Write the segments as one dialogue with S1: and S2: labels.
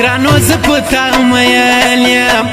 S1: ګرانو زه په تا مین یم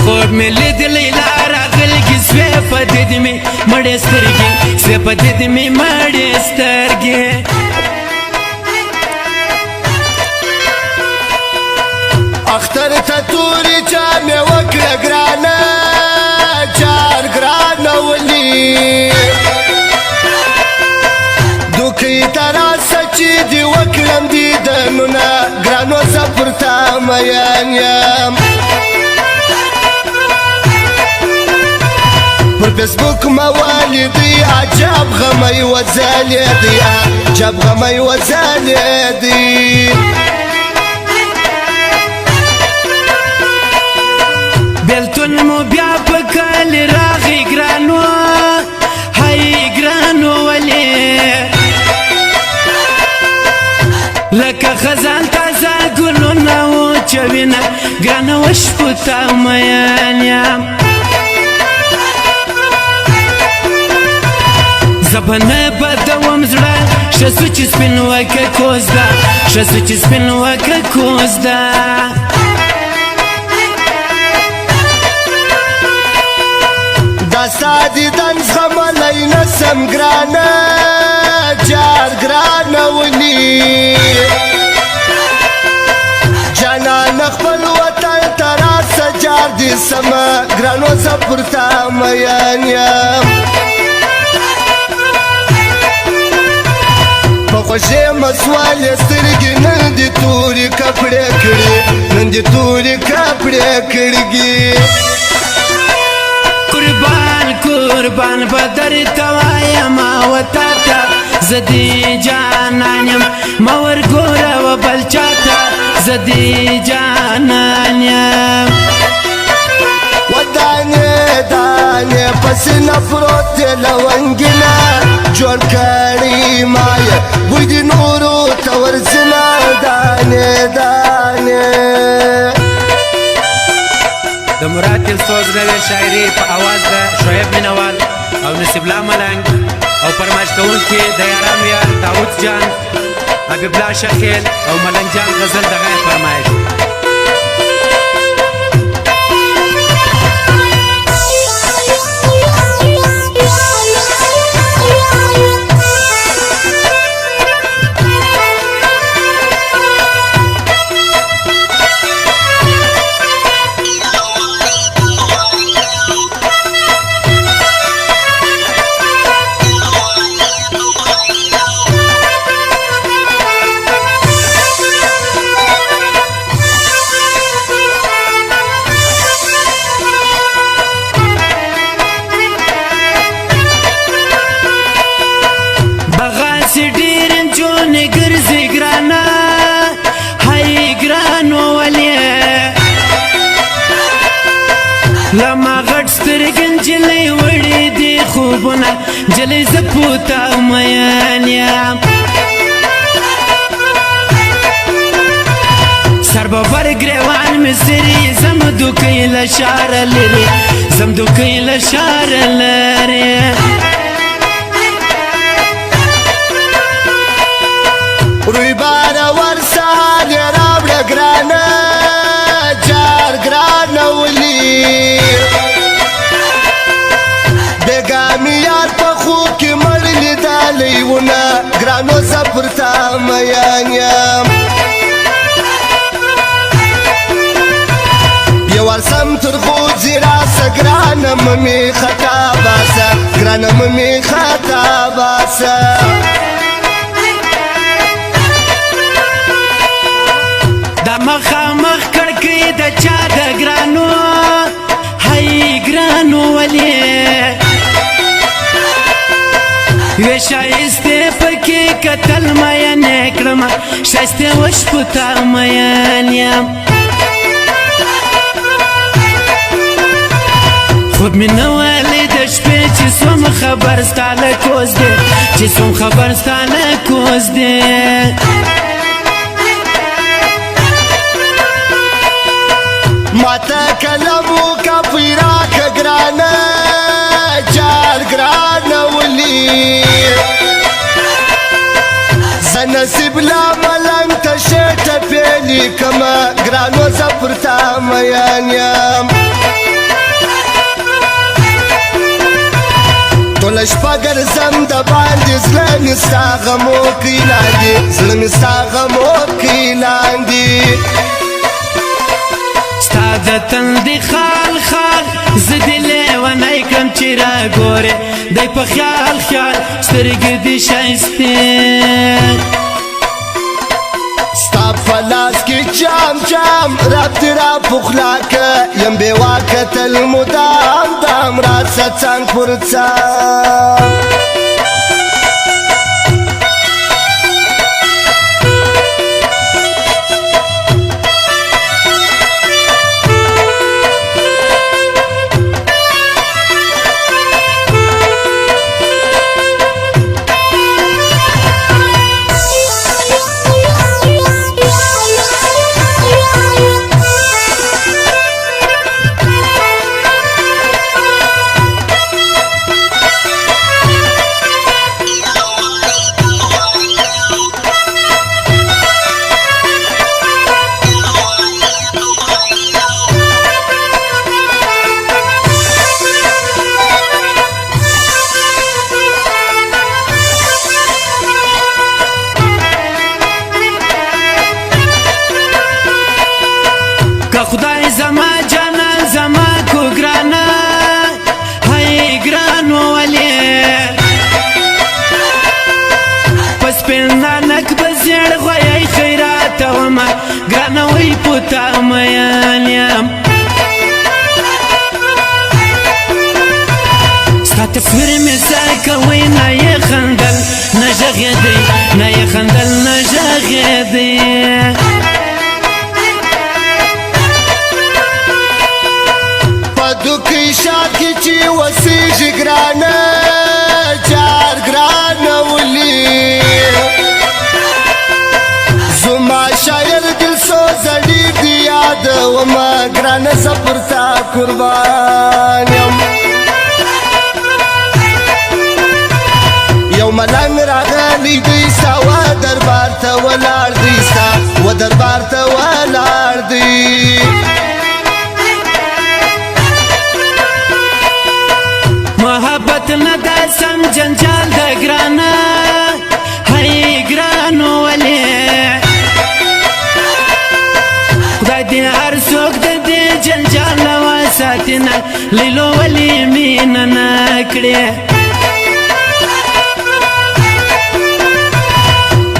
S1: خوب مې لیدلی لاره غلګې سوې په دې دې مې مړې سترګې سوې په دې دې مې مړې سترګې
S2: اختر ته تورې چا مې وکړه ګرانه چار ګرانه ولي دوکۍ ته راسه چې دې وکړم دیدنونه ګرانو زه پر تا مین یم پر فیسبوک موالیدی عجب غمی وځلیدی عجب غمی وځلیدی
S1: بیلتون مو بیا په کال راغی ګرانو هی ګرانو ولې لکه خزان تازه ګلونه وچوینه ګرانه وشپو تا مین یم زه به نه بدوم زړه ښه سو چې سپین وکه کوز ده ښه سو چې سپین وکه کوز ده
S2: دا ستا دیدن زغملی نسم ګرانه جار ګرانه ولي جانان خپل وطن ته راسه جار دې سمه ګرانو زه پر تا مین یم په خوښۍ مسوالې سترګې نن دې تورې کپړې کړي نن دې تورې کپړې کړګي
S1: قربان بدر توایم و تا تا زدی جانان یم ما ورګوره و بل چاته زدی جانان یم
S2: ودانې دانې پسې نفرت دې لونګینه جوړ کړي ما یې بوی دې نورو ته ورځنه دانې دانې
S1: د مراد دلسوز نوې شاعري په اواز د شعیب مینوال او نصیب الله ملنګ او فرمایش کوونکي د یارانو یار داود جان حبیب الله شخیل او ملنګ جان غزل دغه فرمایش لما غټ سترګې نجلۍ وړې دي خوبونه نجلۍ زه په تا مین یم سر به بر ګریوان مې سري زم دوکۍ له ښاره لرې زم دوکۍ له ښاره لرې
S2: روی باره ورسهال یې راوړه ګرانه جار ګرانه ولي بیګامیان په خوب کې مړ لیدلی ونه ګرانو زه پر تا مین یم یو ورسم تر خوځې راسه ګرانه ممې خطا باسه ګرانه ممې خطا باسه
S1: دا مخامخ کړکۍ د چا د ګرانو هی ګرانو ولې وې ښایستې پکې کتل مینې کړمه ښایستې وشپو تا مین یم خوب مې نه ولی د شپې چې سوم خبر ستا له کوز دی چې سوم خبر ستا له کوز دی
S2: ماته کلم وکه پیراک ګرانه جار ګرانه ولي زنه نصیب لا ملنګ ته شټه پیلی کما ګرانو زپرتا میان یم ټوله شپه ګرځم د باندې زړه مې ستا غمو کې لاندې زړه مې ستا غمو کې لاندې
S1: ستا د تندي خال خال زه دې لیونی کړم چې راګورې دی په خیال خیال سترګې دې ښایستې
S2: ستا په لاس کې جام جام رب دې را پخلا که یم بېوا کتل مدام دام راسه څنګ پر څنګ
S1: خدای زما جانان زما کو ګرانا هاي ګرانو ولې پس پنانک بزړ غوي خیرات وما ګرانا وي پتا میان یم ستا تصویر مې ساکوي نه یې خندل نه ژغېدی نه یې خندل نه ژغېدی
S2: دوکې شات کې چې وسیږي ګرانه جار ګرانه ولي زما شاعر دل سوزړي دی یاد وما ګرانه زپرتا قربان یم یو ملنګ راغلی دی ستا و دربار ته ولاړ دی ستا و دربار ته ولاړ دی
S1: محبت نه دا سم جنجال د ګرانا هاي ګرانو ولې خدای دې هر څوک د دې جنجال نه وساتي نه لیلو ولې مینه نه کړې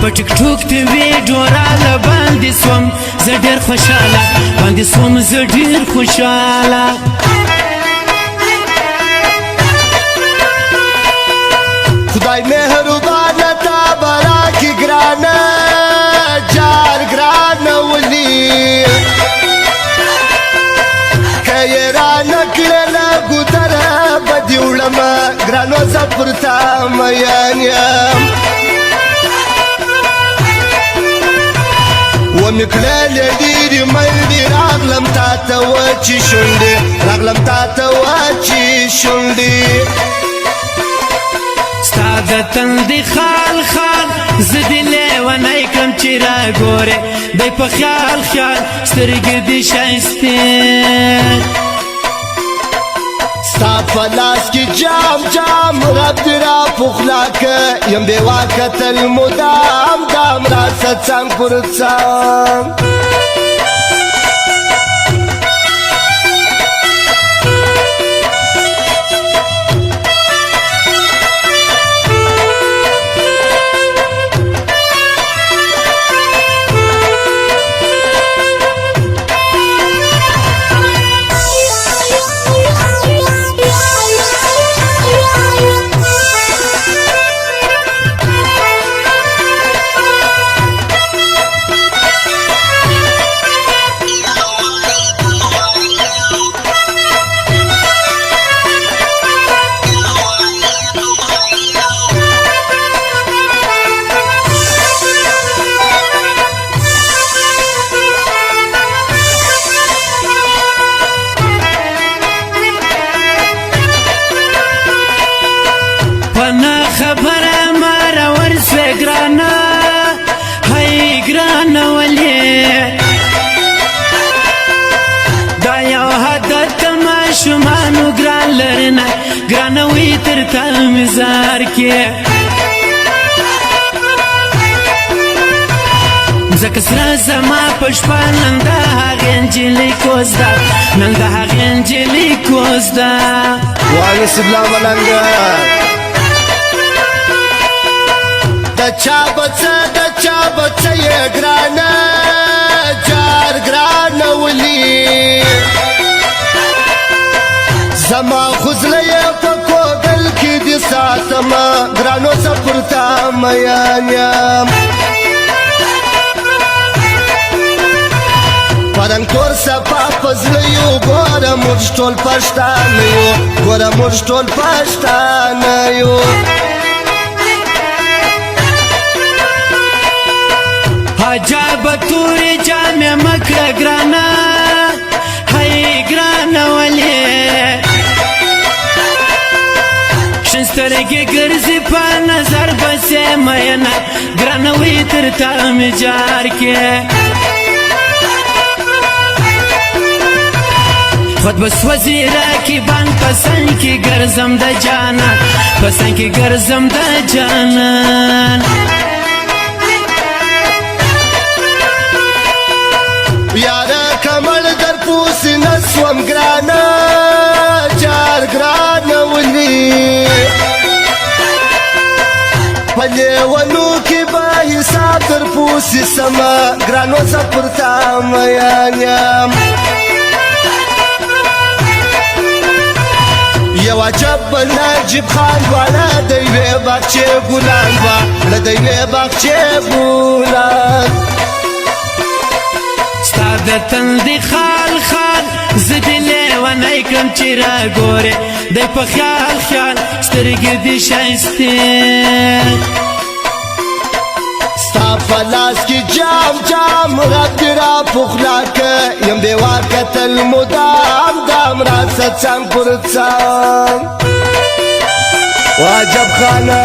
S1: په ټیک ټوک ته ویډیو راله باندې سوم زه ډېر خوشحاله باندې سوم زه ډېر خوشحاله
S2: خدای مهربانه تا برا کی ګرانه جار ګرانه ولي که را نکړله ګودره بدي وړمه ګرانو زپرتا میان یم ومې کړلې ډېرې منډې راغلم تا ته وچې شونډې راغلم تا ته وچې شونډې
S1: ستا د تندي خال خال زه دې لیونی کړم چې راګورې دی په خیال خیال سترګې دې ښایستې
S2: ستا په لاس کې جام جام رب دې را پخلا که یم بېوا کتل مدام دام راسه څنګ پر څنګ
S1: کې ځکه سره زما په شپه نن د هغې نجلۍ کوز ده نن د هغې نجلۍ کوز ده
S2: وای نصیب لا ملنګه د چا بچه یې ګرانه جار ګرانه ولي زما خوزله یې په کوګل کې دې ساتمه ګرانو سفر ته میان یم پرنګ تور صفا پزله یو ګوره موږ ټول پښتانه یو ګوره موږ ټول پښتانه یو
S1: عجب تورې جامې مه کړه ګرانه هی ګرانه ولې شین سترګې ګرځي په نظر بسې مینه ګرانه وي تر تا مې جار کې خود بس وزیره کی بان پسند کی ګرځم د جانان پسند کی ګرځم د جانان
S2: یاره کمر در پوسی نسوم ګرانه جار ګرانه ولي په لیونو کې به حساب در پوسی سمه ګرانو سفر ته میان یم یو عجب نجیب خان والا د یوې باغچې ګلان وه له د یوې باغچې ګلان
S1: ستا د تندي خال خال زه دې لیونی کړم چې راګورې دی په خیال خیال سترګې دې ښایستې
S2: ستا په لاس کې جام جام رب دې را پخلا که یم بې واکه تل مدام دام راسه څنګ پر څنګ واجب خانه